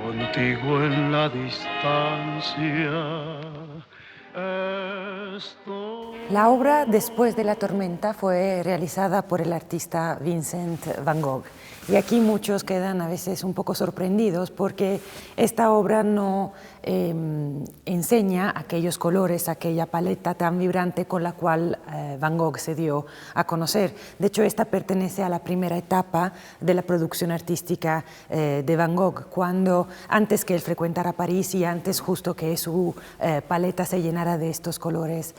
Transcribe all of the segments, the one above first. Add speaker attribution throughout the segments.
Speaker 1: Contigo en la distancia
Speaker 2: La obra Después de la tormenta fue realizada por el artista Vincent van Gogh. Y aquí muchos quedan a veces un poco sorprendidos porque esta obra no enseña aquellos colores, aquella paleta tan vibrante con la cual Van Gogh se dio a conocer. De hecho, esta pertenece a la primera etapa de la producción artística de Van Gogh, cuando antes que él frecuentara París y antes justo que su paleta se llenara de estos colores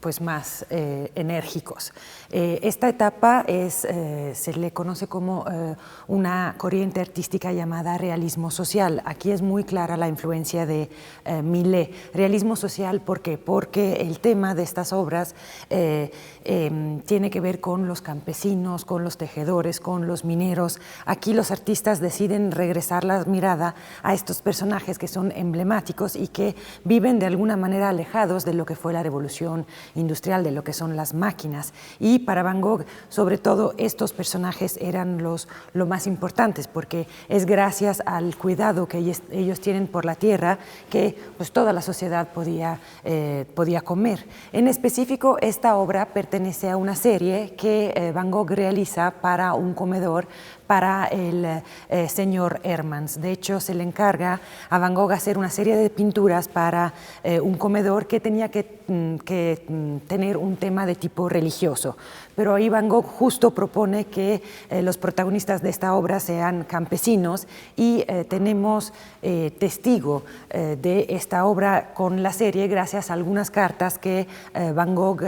Speaker 2: pues más enérgicos. Esta etapa se le conoce como una corriente artística llamada realismo social. Aquí es muy clara la influencia de Millet. Realismo social, ¿por qué? Porque el tema de estas obras tiene que ver con los campesinos, con los tejedores, con los mineros. Aquí los artistas deciden regresar la mirada a estos personajes que son emblemáticos y que viven de alguna manera alejados de lo que fue la revolución industrial, de lo que son las máquinas. Y para Van Gogh, sobre todo, estos personajes eran lo más importantes, porque es gracias al cuidado que ellos tienen por la tierra que pues, toda la sociedad podía comer. En específico, esta obra pertenece a una serie que Van Gogh realiza para un comedor para el señor Hermans. De hecho, se le encarga a Van Gogh hacer una serie de pinturas para un comedor que tenía que tener un tema de tipo religioso. Pero ahí Van Gogh justo propone que los protagonistas de esta obra sean campesinos y tenemos testigo de esta obra con la serie gracias a algunas cartas que Van Gogh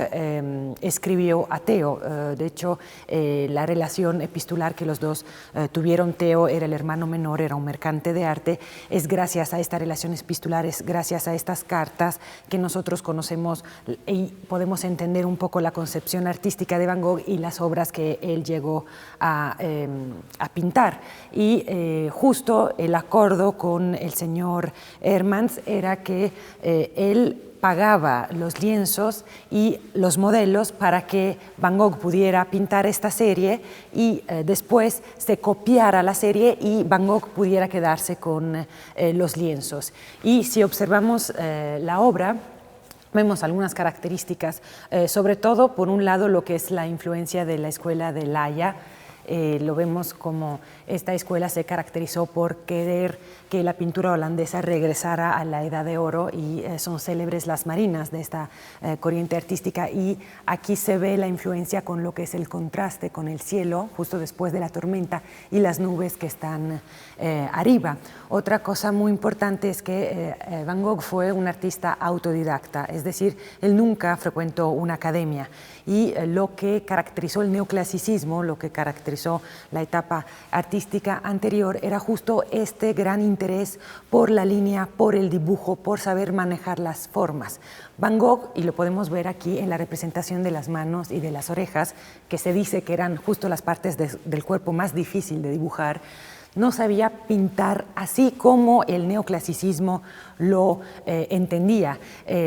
Speaker 2: escribió a Theo. De hecho, la relación epistolar que los dos tuvieron, Theo era el hermano menor, era un mercante de arte, es gracias a esta relación epistolar, es gracias a estas cartas que nosotros conocemos y podemos entender un poco la concepción artística de Van Gogh y las obras que él llegó a pintar. Y justo el acuerdo con el señor Hermans era que él pagaba los lienzos y los modelos para que Van Gogh pudiera pintar esta serie y después se copiara la serie y Van Gogh pudiera quedarse con los lienzos. Y si observamos la obra, vemos algunas características, sobre todo, por un lado, lo que es la influencia de la escuela de La Haya. Lo vemos como esta escuela se caracterizó por querer que la pintura holandesa regresara a la Edad de Oro y son célebres las marinas de esta corriente artística, y aquí se ve la influencia con lo que es el contraste con el cielo justo después de la tormenta y las nubes que están arriba. Otra cosa muy importante es que Van Gogh fue un artista autodidacta, es decir, él nunca frecuentó una academia, y lo que caracterizó el neoclasicismo, lo que caracterizó la etapa artística anterior, era justo este gran interés por la línea, por el dibujo, por saber manejar las formas. Van Gogh, y lo podemos ver aquí en la representación de las manos y de las orejas, que se dice que eran justo las partes del cuerpo más difícil de dibujar, no sabía pintar así como el neoclasicismo lo entendía.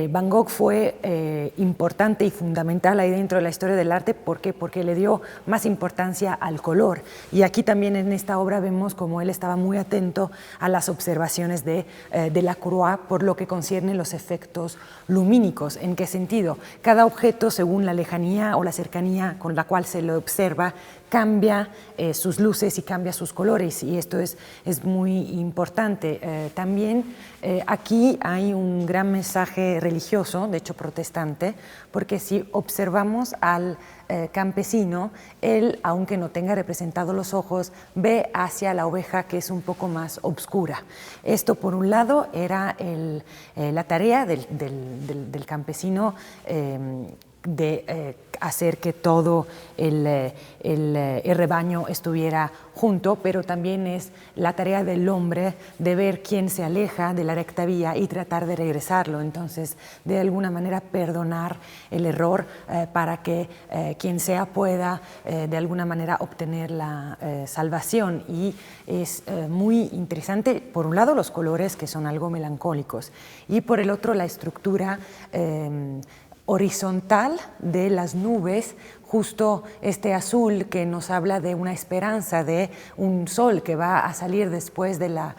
Speaker 2: Van Gogh fue importante y fundamental ahí dentro de la historia del arte. ¿Por qué? Porque le dio más importancia al color. Y aquí también en esta obra vemos como él estaba muy atento a las observaciones de Delacroix por lo que concierne los efectos lumínicos. ¿En qué sentido? Cada objeto, según la lejanía o la cercanía con la cual se lo observa, cambia sus luces y cambia sus colores, y esto es muy importante. También aquí hay un gran mensaje religioso, de hecho protestante, porque si observamos al campesino, él, aunque no tenga representados los ojos, ve hacia la oveja, que es un poco más oscura. Esto, por un lado, era la tarea del campesino, de hacer que todo el rebaño estuviera junto, pero también es la tarea del hombre de ver quién se aleja de la recta vía y tratar de regresarlo. Entonces, de alguna manera perdonar el error para que quien sea pueda de alguna manera obtener la salvación. Y es muy interesante, por un lado, los colores, que son algo melancólicos, y por el otro, la estructura horizontal de las nubes justo este azul que nos habla de una esperanza, de un sol que va a salir después de la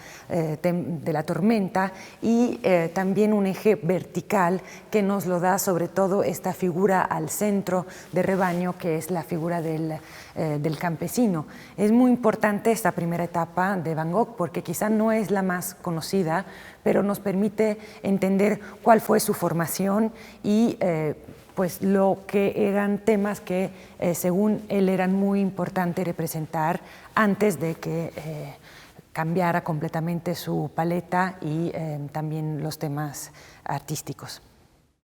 Speaker 2: tormenta, y también un eje vertical que nos lo da sobre todo esta figura al centro de rebaño, que es la figura del campesino. Es muy importante esta primera etapa de Van Gogh porque quizá no es la más conocida, pero nos permite entender cuál fue su formación y pues lo que eran temas que según él eran muy importantes representar antes de que cambiara completamente su paleta y también los temas artísticos.